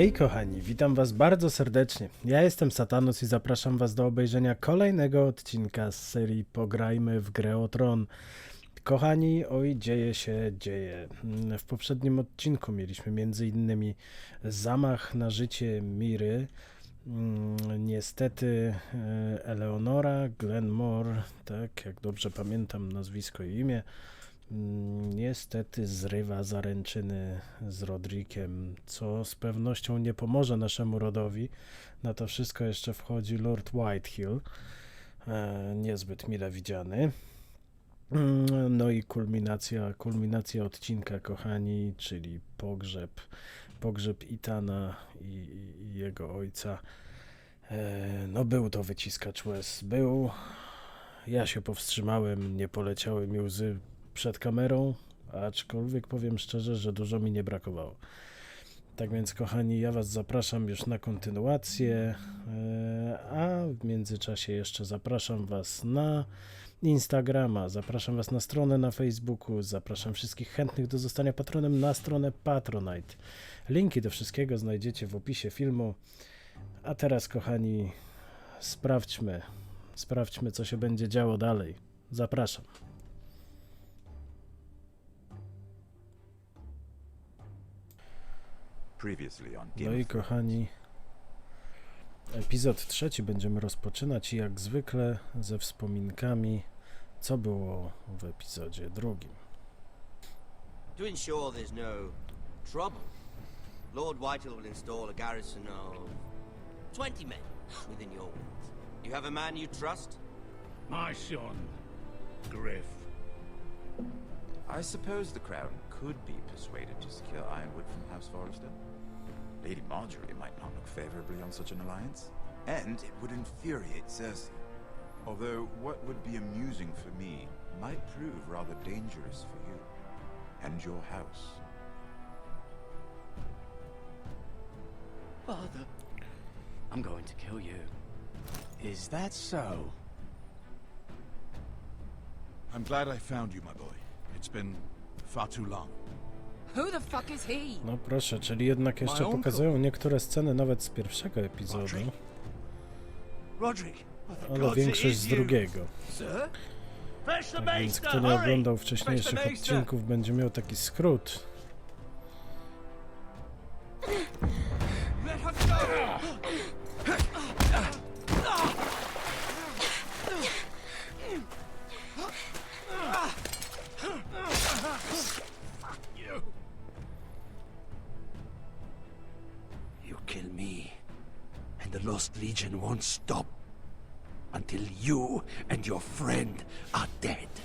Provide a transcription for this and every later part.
Hej kochani, witam was bardzo serdecznie. Ja jestem Satanus i zapraszam was do obejrzenia kolejnego odcinka z serii Pograjmy w grę o Tron. Kochani, oj, dzieje się, dzieje. W poprzednim odcinku mieliśmy m.in. zamach na życie Miry. Niestety Eleonora Glenmore, tak jak dobrze pamiętam nazwisko i imię, niestety zrywa zaręczyny z Roderikiem, co z pewnością nie pomoże naszemu rodowi. Na to wszystko jeszcze wchodzi Lord Whitehill, niezbyt mile widziany. No i kulminacja odcinka, kochani, czyli pogrzeb Ethana i jego ojca. No był to wyciskacz łez, był. Ja się powstrzymałem, nie poleciały mi łzy przed kamerą, aczkolwiek powiem szczerze, że dużo mi nie brakowało. Tak więc, kochani, ja was zapraszam już na kontynuację, a w międzyczasie jeszcze zapraszam was na Instagrama, zapraszam was na stronę na Facebooku, zapraszam wszystkich chętnych do zostania patronem na stronę Patronite. Linki do wszystkiego znajdziecie w opisie filmu. A teraz, kochani, sprawdźmy, co się będzie działo dalej. Zapraszam. No i kochani, epizod 3 będziemy rozpoczynać jak zwykle ze wspominkami, co było w epizodzie 2. To ensure there's no trouble, Lord Whitehill will install a garrison of 20 men within your walls. You have a man you trust? My son, Griff. I suppose the Crown could be persuaded to secure Ironwood from House Forrester. Lady Marjorie might not look favorably on such an alliance. And it would infuriate Cersei. Although what would be amusing for me might prove rather dangerous for you and your house. Father, I'm going to kill you. Is that so? I'm glad I found you, my boy. It's been far too long. Who the fuck is he? No proszę, czyli jednak jeszcze pokazują niektóre sceny nawet z pierwszego epizodu, ale większość z drugiego. Tak więc kto nie oglądał wcześniejszych odcinków, będzie miał taki skrót. You kill me, and the Lost Legion won't stop until you and your friend are dead.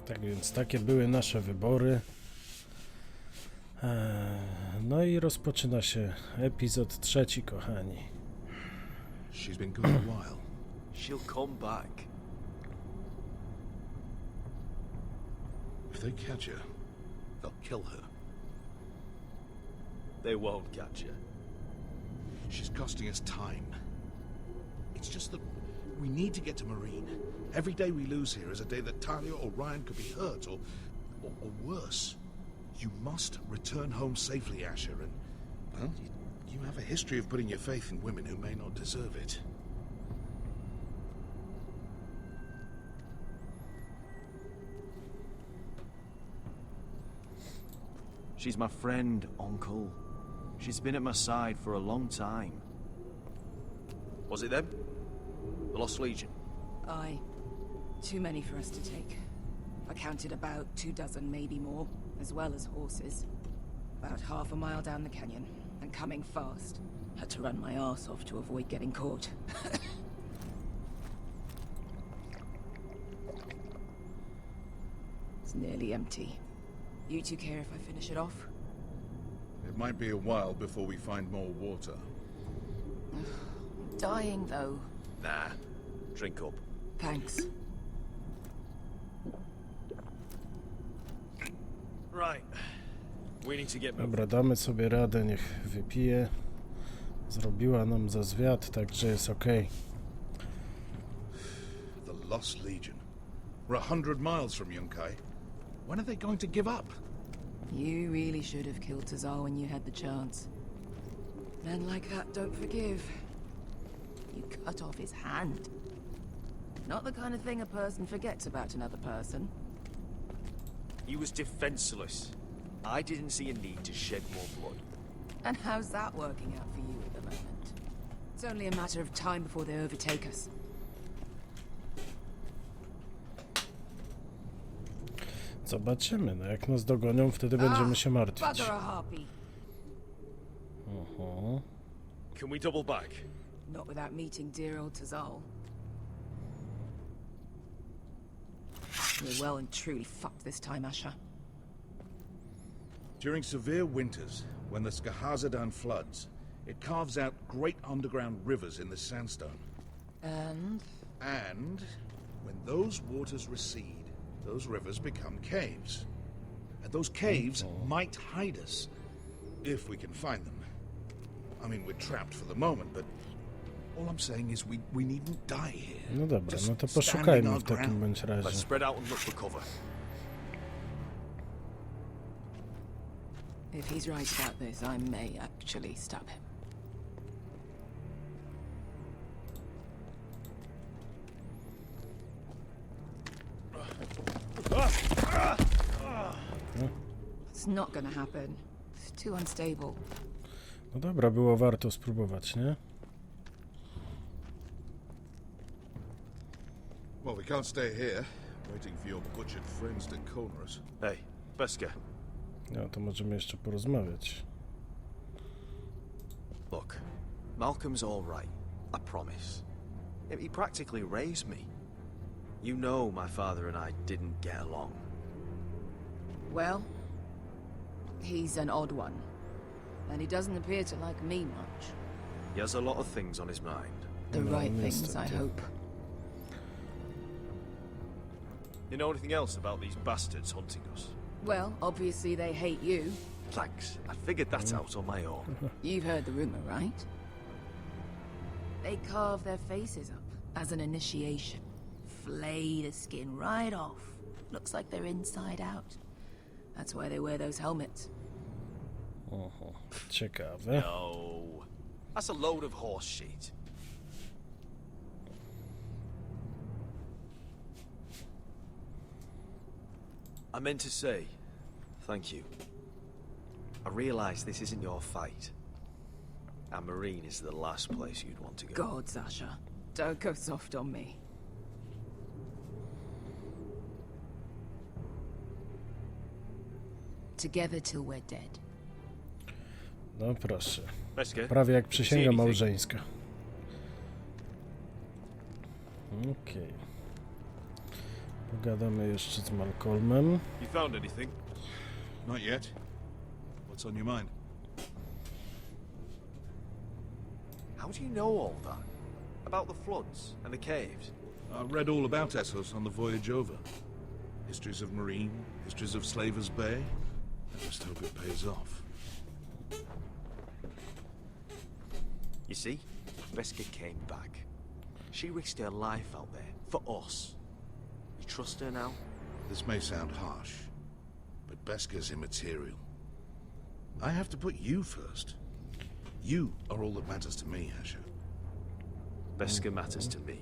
Tak więc takie były nasze wybory. No i rozpoczyna się epizod 3, kochani. She's been gone a while. She'll come back. If they catch her, they'll kill her. They won't catch her. She's costing us time. It's just that we need to get to Marine. Every day we lose here is a day that Talia or Ryan could be hurt, or worse. You must return home safely, Asher, and, well, you have a history of putting your faith in women who may not deserve it. She's my friend, Uncle. She's been at my side for a long time. Was it them? The Lost Legion? Aye. Too many for us to take. I counted about 24, maybe more, as well as horses. About half a mile down the canyon, and coming fast. Had to run my arse off to avoid getting caught. It's nearly empty. You two care if I finish it off? It might be a while before we find more water. Dying, though. Nah. Drink up. Thanks. Right. We need to get moving. Dobra, damy sobie radę, niech wypije. Zrobiła nam za zwiat, także jest ok. Lost Legion. We're 100 miles from Yunkai. When are they going to give up? You really should have killed Tazal when you had the chance. Men like that don't forgive. You cut off his hand. Not the kind of thing a person forgets about another person. He was defenseless. I didn't see a need to shed more blood. And how's that working out for you at the moment? It's only a matter of time before they overtake us. Zobaczymy, no jak nas dogonią, wtedy będziemy się martwić. Bugger a harpy. Can we double back? Not without meeting dear old Tazal. We're well and truly fucked this time, Asher. During severe winters, when the Skahazadan floods, it carves out great underground rivers in the sandstone. And? And when those waters recede, those rivers become caves. And those caves might hide us, if we can find them. I mean, we're trapped for the moment, but all I'm saying is we needn't die here. No dobra, Just no to stand in poszukajmy our w takim ground. bądź Let's razie. spread out and look for cover. If he's right about this, I may actually stab him. It's not gonna happen. It's too unstable. No dobra, było warto spróbować, nie? Well, we can't stay here, waiting for your butchered friends to corner us. Hey, Beska. No to możemy jeszcze porozmawiać. Look, Malcolm's all right. I promise. He practically raised me. You know my father and I didn't get along. Well, he's an odd one. And he doesn't appear to like me much. He has a lot of things on his mind. The No, right things, I niestety. hope. You know anything else about these bastards hunting us? Well, obviously they hate you. Thanks. I figured that out on my own. You've heard the rumor, right? They carve their faces up as an initiation. Flay the skin right off. Looks like they're inside out. That's why they wear those helmets. Oho, ciekawe. No. That's a load of horse shit. I meant to say, thank you. I realize this isn't your fight. And Marine is the last place you'd want to go. God, Sasha. Don't go soft on me. Together till we're dead. No proszę. Beska, Prawie jak see przysięga anything? małżeńska. Okej. Pogadamy jeszcze z Malcolmem. You found anything? Not yet. What's on your mind? How do you know all that? About the floods and the caves? I read all about Essos on the voyage over. Histories of Marine, histories of Slaver's Bay. I just hope it pays off. You see, Beska came back. She risked her life out there, for us. You trust her now? This may sound harsh, but Beska's immaterial. I have to put you first. You are all that matters to me, Asher. Beska matters to me.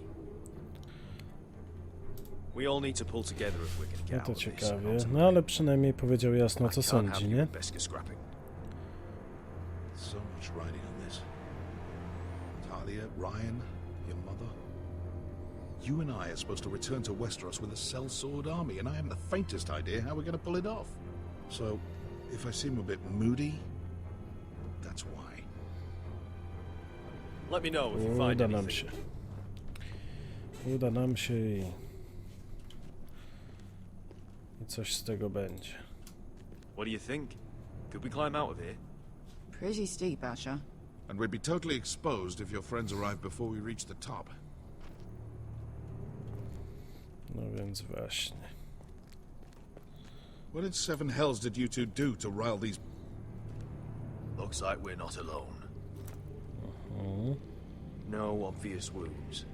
We all need to pull together if we're gonna No get to out of this. ciekawie. No ale przynajmniej powiedział jasno, co I can't have sądzi, you nie? and Beska scrapping. So much riding on this. Talia, Ryan, your mother. You and I are supposed to return to Westeros with a sellsword army, and I haven't the faintest idea how we're going to pull it off. So, if I seem a bit moody, that's why. Let me know if you find Uda nam anything. się. Uda nam się i coś z tego będzie. What do you think? Could we climb out of here? Pretty steep, Asher. And we'd be totally exposed if your friends arrive before we reach the top. No więc właśnie. What in seven hells did you two do to rile these... Looks like we're not alone. 'Em. No obvious wounds.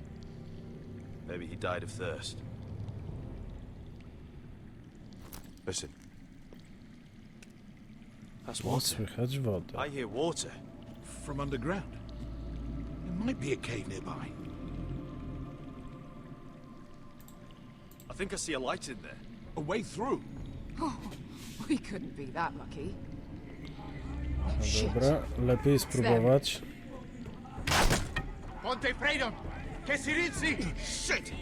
Maybe he died of thirst. Listen. That's water. Słychać wodę. I hear water. From underground. There might be a cave nearby. I think I see a light in there. A way through. Oh, we couldn't be that lucky. No dobra, lepiej spróbować. Ponte freedom! Che si rizzi! Shit!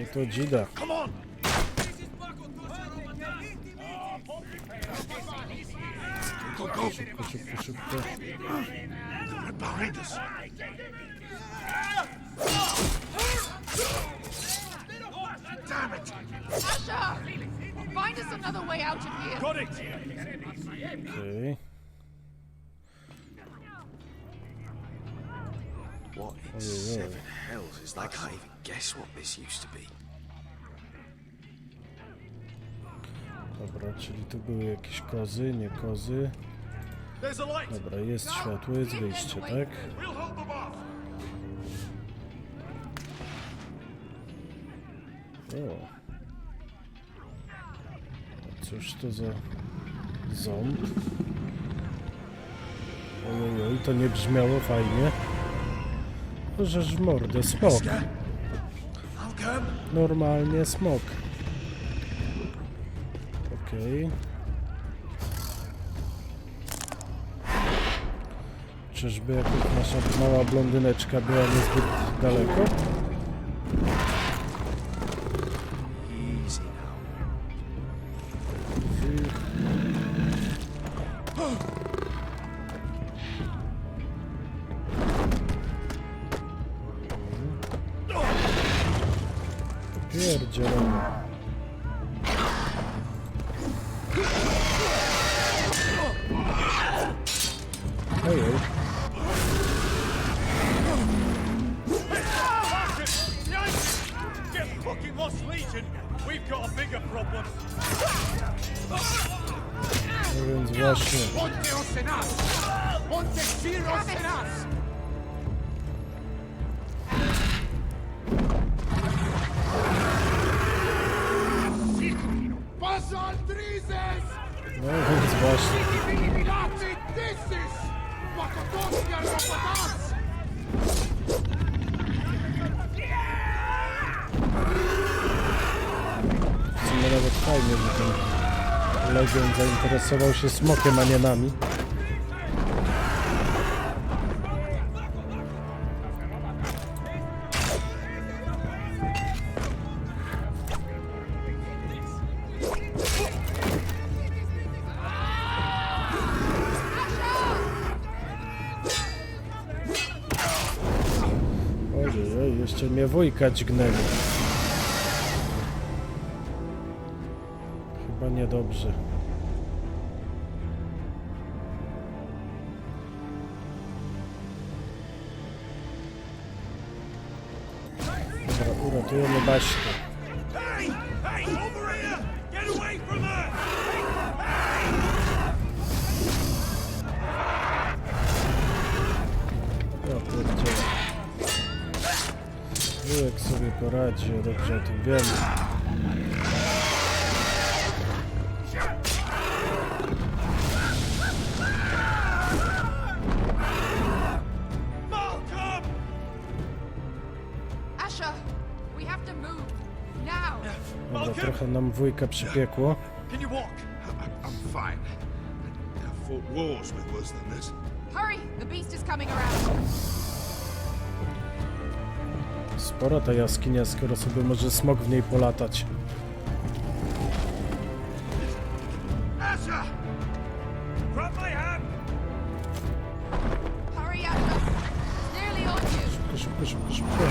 I to dzida. Come on! Go, go! Szybko, szybko, szybko. They're right behind us. Damn it! Asha! Find us another way out of here! Got it! Okej. What in Ojej. seven hells is that? I can't even guess what this used to be. Dobra, czyli tu były jakieś kozy, nie kozy. There's a light! Dobra, jest światło, jest wyjście, tak? We'll hold them off! O. Cóż to za ząb? Ojoj, to nie brzmiało fajnie. Możesz w mordę, smok. Normalnie smok. Okej. Czyżby jakaś nasza mała blondyneczka była niezbyt daleko? Easy now. Pierdzielony. Ojej. Get fucking lost, Legion! We've got a bigger problem. No więc właśnie. Ponte os en us! Ponte Ciros en us! Pasa al Drizes! No więc właśnie. Illuminati Dissis! Pakotosia Robotas! W sumie nawet fajnie, że ten Legion zainteresował się smokiem, a nie nami. Ojej, jeszcze mnie wujka dźgnęli. Chyba niedobrze. Dobra, uratujemy Baśkę. Hey! Hey! Over here! Get away from her! Ja pierdzielę. Wujek sobie poradzi, ja dobrze o tym wiem. Asha! We have to move! Now! Dobra, trochę nam wujka przypiekło. Can you walk? I'm fine. I've fought wars with worse than this. Hurry! The beast is coming around! Spora ta jaskinia, skoro sobie może smok w niej polatać. Asha! Grab my hand! Hurry, Asha! It's nearly on you! Szybko, szybko, szybko.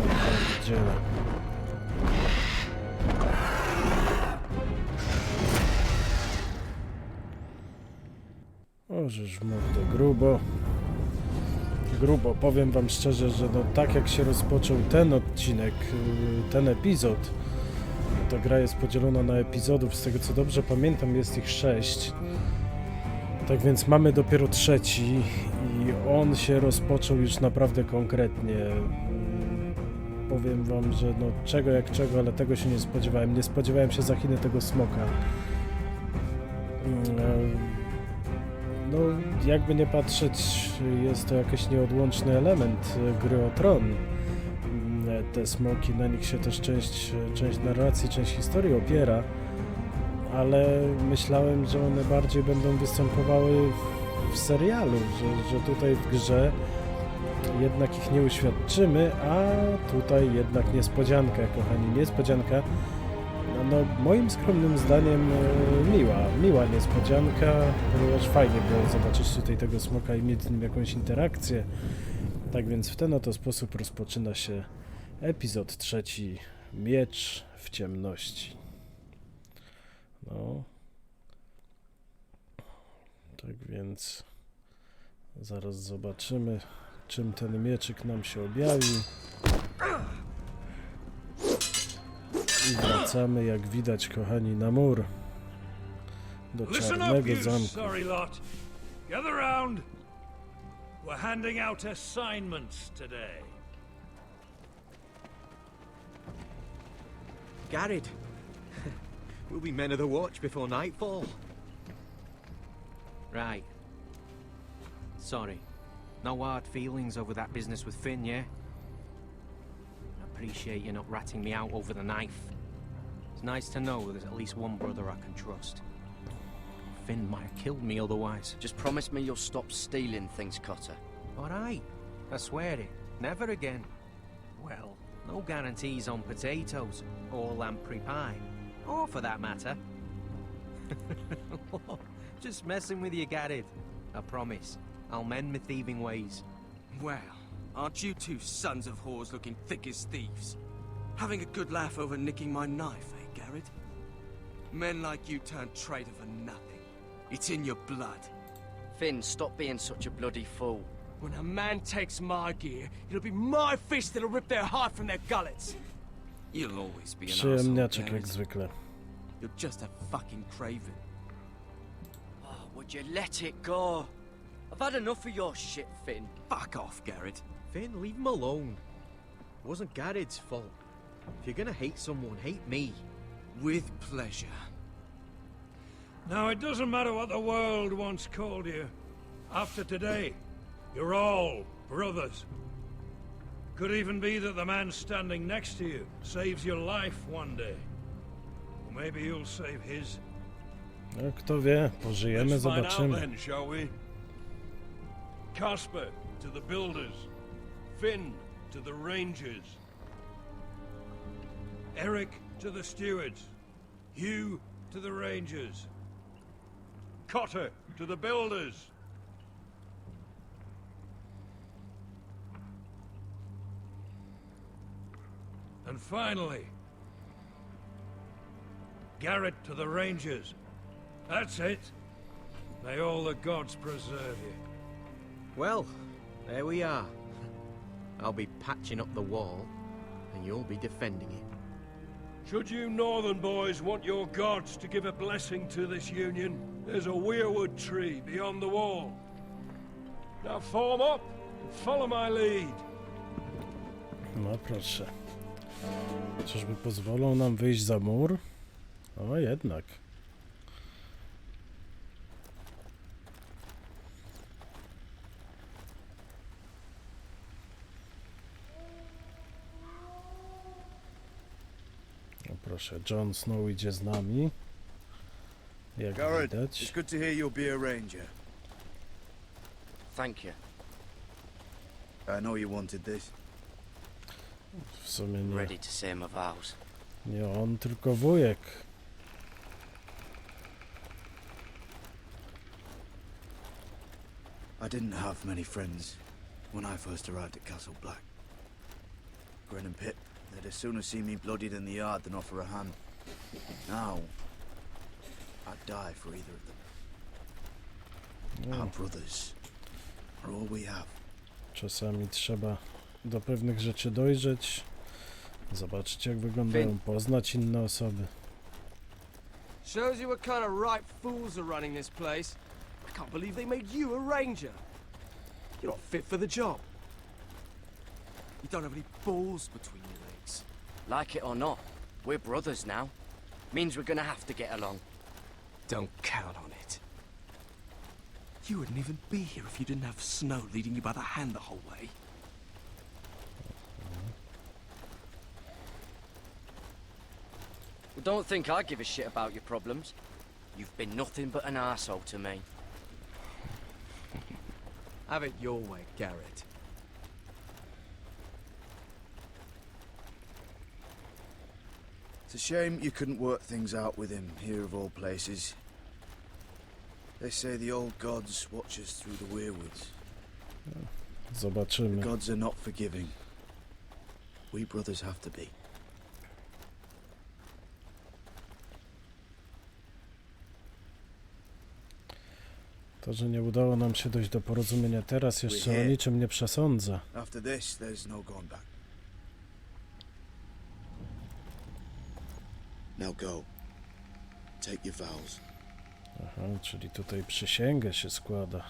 Ja pierdzielę. Ożeż mordę, grubo. Grubo, powiem wam szczerze, że no, tak jak się rozpoczął ten odcinek, ten epizod, to gra jest podzielona na epizodów, z tego co dobrze pamiętam jest ich 6. Tak więc mamy dopiero trzeci i on się rozpoczął już naprawdę konkretnie. Powiem wam, że no czego jak czego, ale tego się nie spodziewałem. Nie spodziewałem się zachiny tego smoka. No, jakby nie patrzeć, jest to jakiś nieodłączny element gry o Tron. Te smoki, na nich się też część narracji, część historii opiera, ale myślałem, że one bardziej będą występowały w serialu, że tutaj w grze jednak ich nie uświadczymy, a tutaj jednak niespodzianka, kochani, niespodzianka. No, moim skromnym zdaniem miła niespodzianka, ponieważ fajnie było zobaczyć tutaj tego smoka i mieć z nim jakąś interakcję. Tak więc w ten oto sposób rozpoczyna się epizod 3, Miecz w ciemności. No. Tak więc zaraz zobaczymy, czym ten mieczyk nam się objawi. I wracamy, jak widać, kochani, na mur do czarnego zamku. Sorry lot. Gather round. We're handing out assignments today. Garrett, we'll be men of the watch before nightfall. Right. Sorry. No hard feelings over that business with Finn, yeah? I appreciate you not ratting me out over the knife. It's nice to know there's at least one brother I can trust. Finn might have killed me otherwise. Just promise me you'll stop stealing things, Cotter. All right. I swear it. Never again. Well, no guarantees on potatoes, or lamprey pie. Or for that matter. Just messing with you, Garrett. I promise. I'll mend my thieving ways. Well, aren't you two sons of whores looking thick as thieves? Having a good laugh over nicking my knife, eh, Garrett? Men like you turn traitor for nothing. It's in your blood. Finn, stop being such a bloody fool. When a man takes my gear, it'll be my fist that'll rip their heart from their gullets. You'll always be an asshole, Przyjemniaczek jak Garrett. zwykle. You're just a fucking craven. Oh, would you let it go? I've had enough of your shit, Finn. Fuck off, Garrett. Finn, leave him alone. It wasn't Garrett's fault. If you're gonna hate someone, hate me. With pleasure. Now, it doesn't matter what the world once called you. After today, you're all brothers. Could even be that the man standing next to you saves your life one day. Or maybe you'll save his. No, kto wie, pożyjemy, Let's find out zobaczymy. then, shall we? Casper to the builders. Finn to the rangers. Eric to the stewards. Hugh to the rangers. Cotter to the builders. And finally, Garrett to the rangers. That's it. May all the gods preserve you. Well, there we are. I'll be patching up the wall, and you'll be defending it. Should you northern boys want your gods to give a blessing to this union, there's a weirwood tree beyond the wall. Now form up and follow my lead. No proszę. Czyżby pozwolą nam wyjść za mur? O, jednak. No proszę, Jon Snow idzie z nami. Jak Garrett, widać. it's good to hear you'll be a ranger. Thank you. I know you wanted this. W sumie nie, Ready to say my vows. nie on, tylko wujek. I didn't have many friends when I first arrived at Castle Black. Grin and Pip, they'd as soon see me bloodied in the yard than offer a hand. Now, I'd die for either of them. Our brothers are all we have. Czasami trzeba do pewnych rzeczy dojrzeć, zobaczyć jak wyglądają, poznać inne osoby. Shows you what kind of ripe fools are running this place. can't believe they made you a ranger. You're not fit for the job. You don't have any balls between your legs. Like it or not, we're brothers now. Means we're gonna have to get along. Don't count on it. You wouldn't even be here if you didn't have Snow leading you by the hand the whole way. Well, don't think I give a shit about your problems. You've been nothing but an arsehole to me. Have it your way, Garrett. It's a shame you couldn't work things out with him here of all places. They say the old gods watch us through the weirwoods. Zobaczymy. The gods are not forgiving. We brothers have to be. To, że nie udało nam się dojść do porozumienia teraz, jeszcze o niczym nie przesądza. After this, there's no going back. Now go. Take your vows. Aha, czyli tutaj przysięgę się składa.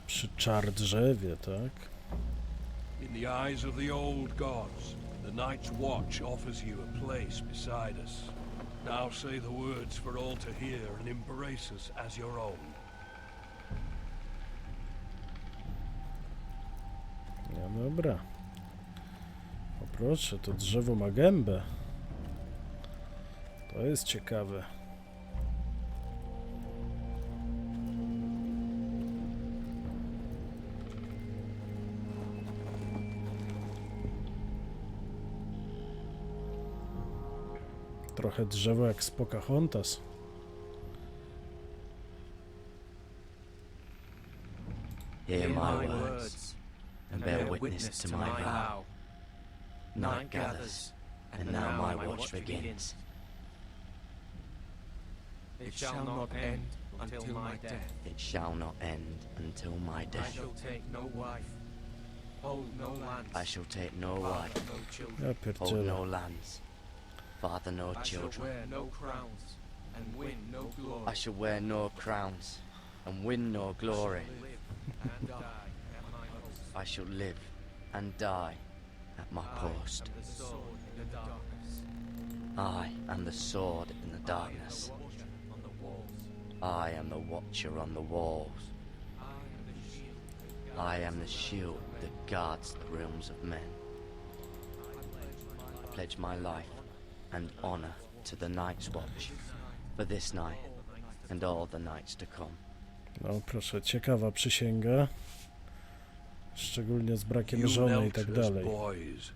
Przy czardrzewie, tak? In the eyes of the old gods, the Night's Watch offers you a place beside us. Now say the words for all to hear and embrace us as your own. No dobra. O proszę, to drzewo ma gębę. To jest ciekawe. Trochę drzewo jak z Pocahontas. Hear my words, and bear witness to my vow. Night gathers, and now my watch begins. It shall not end until my death. It shall not end until my I death. shall take no wife, hold no lands. I shall take no wife, No children. Ja hold pierdzielę. no lands, father no I shall children. wear no crowns and win no glory. I shall wear no crowns and win no glory. And die at my post. I shall live and die at my post. The sword in the darkness. I am the sword in the darkness. On the walls. I am the watcher on the walls. I am the shield. I am the shield that guards the realms of men. I pledge my life and honor to the Night's Watch for this night and all the nights to come. No proszę, ciekawa przysięga. Szczególnie z brakiem You żony i tak knelt as dalej. boys.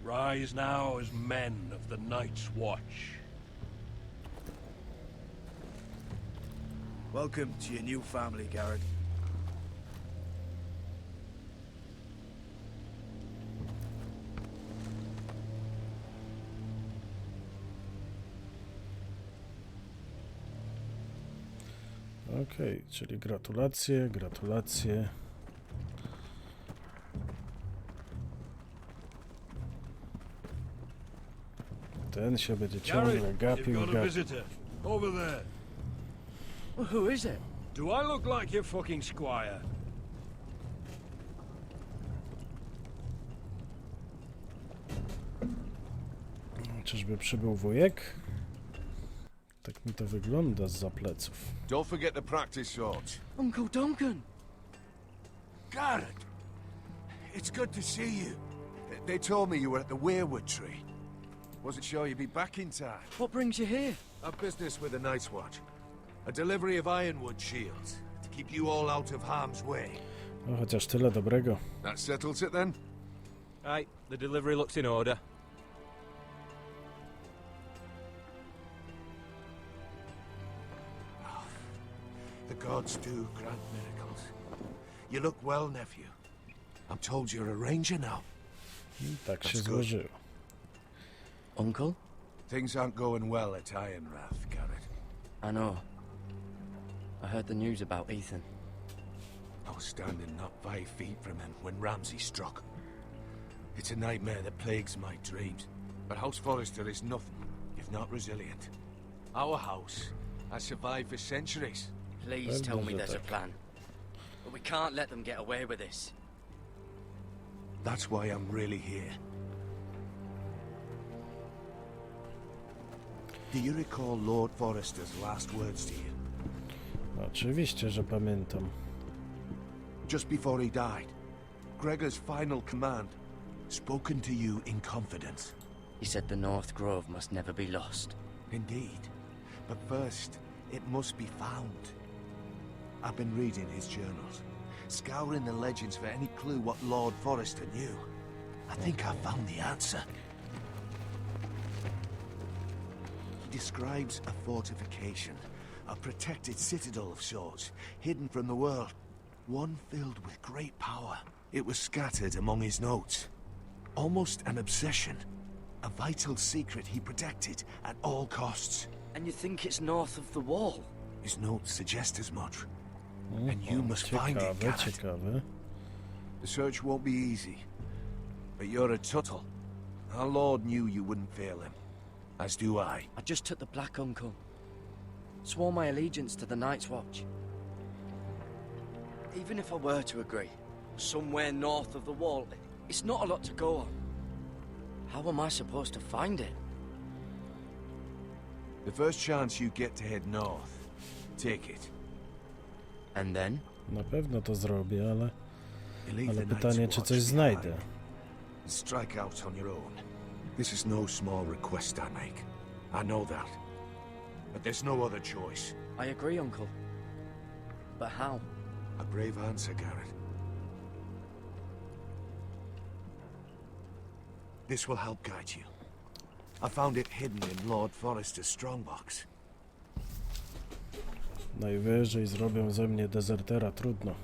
Rise now as men of the Night's Watch. Welcome to your new family, Garrett. Okej, czyli gratulacje, gratulacje. Ten się będzie ciągle Garrett, gapił, you've got a gapił. visitor. Over there. Well, who is it? Do I look like your fucking squire? Czyżby przybył wujek? Tak mi to wygląda zza pleców. Don't forget to practice, George. Uncle Duncan! Garrett! It's good to see you. They told me you were at the Weirwood tree. Wasn't sure you'd be back in time. What brings you here? A business with the Night's Watch. A delivery of ironwood shields to keep you all out of harm's way. No chociaż tyle dobrego. That settles it then? Right, the delivery looks in order. The gods do grant miracles. You look well, nephew. I'm told you're a ranger now. I tak się That's good. złożyło. Uncle? Things aren't going well at Ironrath, Garrett. I know. I heard the news about Ethan. I was standing not 5 feet from him when Ramsay struck. It's a nightmare that plagues my dreams. But House Forrester is nothing if not resilient. Our house I survived for centuries. Please tell me there's a plan. But we can't let them get away with this. That's why I'm really here. Do you recall Lord Forrester's last words to you? Oczywiście, że pamiętam. Just before he died, Gregor's final command, spoken to you in confidence. He said the North Grove must never be lost. Indeed. But first, it must be found. I've been reading his journals, scouring the legends for any clue what Lord Forrester knew. I think I found the answer. He describes a fortification, a protected citadel of sorts, hidden from the world, one filled with great power. It was scattered among his notes. Almost an obsession, a vital secret he protected at all costs. And you think it's north of the wall? His notes suggest as much. And you must find it, Garrett. Ciekawe. The search won't be easy. But you're a Tuttle. Our Lord knew you wouldn't fail him. As do I. I just took the Black Uncle. Swore my allegiance to the Night's Watch. Even if I were to agree, somewhere north of the wall, it's not a lot to go on. How am I supposed to find it? The first chance you get to head north, take it. And then? Na pewno to zrobię, ale You leave the pytanie, Night's czy Watch coś znajdę. behind and strike out on your own. This is no small request I make. I know that. But there's no other choice. I agree, Uncle. But how? A brave answer, Garrett. This will help guide you. I found it hidden in Lord Forrester's strongbox. Najwyżej zrobią ze mnie dezertera, trudno.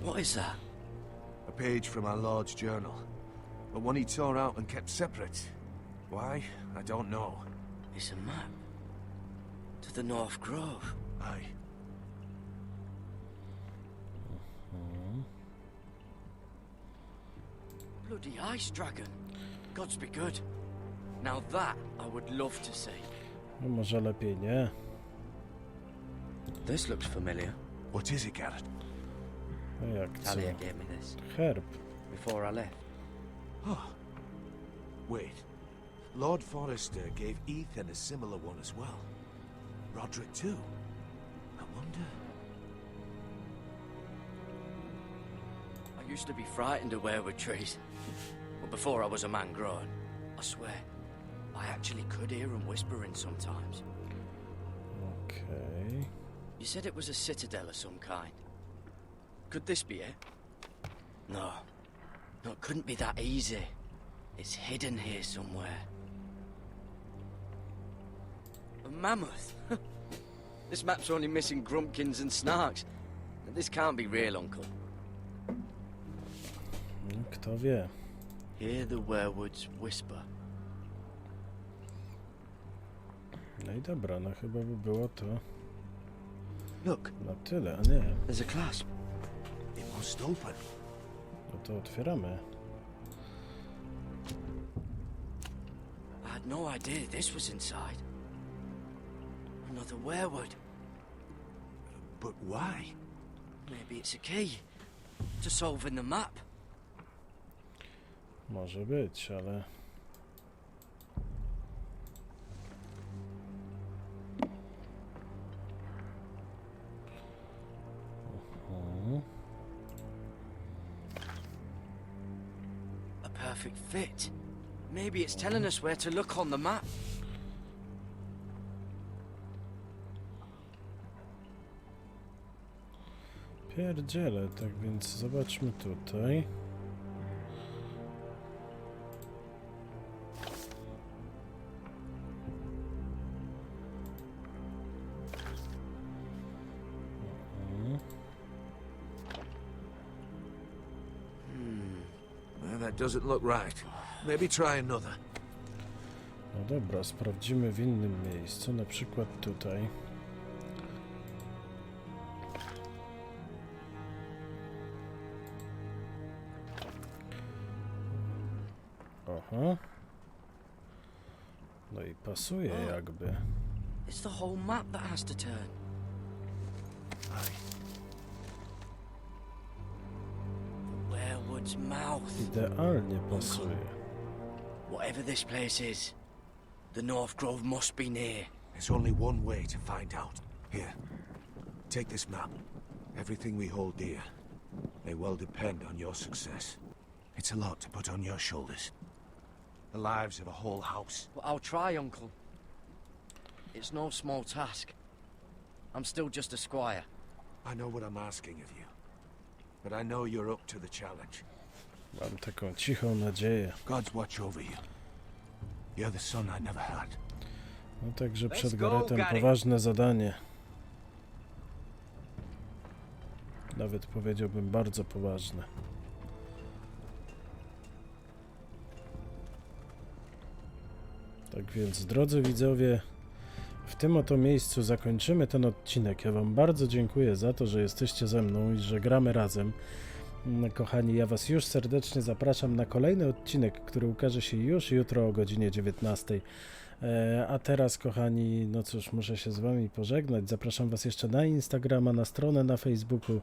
What is that? A page from our Lord's journal. But one he tore out and kept separate. Why? I don't know. It's a map. To the North Grove. Aye. Bloody ice dragon. Gods be good. Now that I would love to see. No może lepiej nie. This looks familiar. What is it, Garrett? A jak co? Talia gave me this Herb. before I left. Oh. Wait. Lord Forrester gave Ethan a similar one as well. Roderick too. I wonder... I used to be frightened of weirwood trees. But before I was a man grown, I swear, I actually could hear them whispering sometimes. Okej. You said it was a citadel of some kind. Could this be it? No. No, it couldn't be that easy. It's hidden here somewhere. A mammoth? This map's only missing grumpkins and snarks. This can't be real, Uncle. Kto wie? Hear the werewoods whisper. No i dobra, no chyba by było to Look, na tyle, a nie. there's a clasp. It must open. No to otwieramy. I had no idea this was inside. Another werewood. But why? Maybe it's a key to solving the map. Może być, ale... A perfect fit. Maybe it's telling us where to look on the map. Pierdziele, tak więc zobaczmy tutaj. Well, that doesn't look right. Maybe try another. No dobra, sprawdzimy w innym miejscu, na przykład tutaj. Aha. No i pasuje jakby. It's the whole map that has to turn. Aye. The werewood's mouth. Idealnie pasuje. Whatever this place is, the North Grove must be near. There's only one way to find out. Here, take this map. Everything we hold dear may well depend on your success. It's a lot to put on your shoulders. The lives of a whole house. Well, I'll try, Uncle. It's no small task. I'm still just a squire. I know what I'm asking of you, but I know you're up to the challenge. Mam taką cichą nadzieję. God's watch over you. You're the son I never had. No także przed Garetem poważne zadanie. Nawet powiedziałbym bardzo poważne. Tak więc, drodzy widzowie, w tym oto miejscu zakończymy ten odcinek. Ja wam bardzo dziękuję za to, że jesteście ze mną i że gramy razem. Kochani, ja was już serdecznie zapraszam na kolejny odcinek, który ukaże się już jutro o godzinie 19. A teraz, kochani, no cóż, muszę się z wami pożegnać. Zapraszam was jeszcze na Instagrama, na stronę na Facebooku,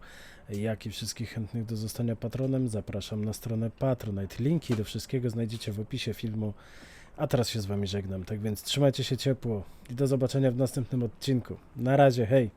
jak i wszystkich chętnych do zostania patronem. Zapraszam na stronę Patronite. Linki do wszystkiego znajdziecie w opisie filmu. A teraz się z wami żegnam. Tak więc trzymajcie się ciepło i do zobaczenia w następnym odcinku. Na razie, hej!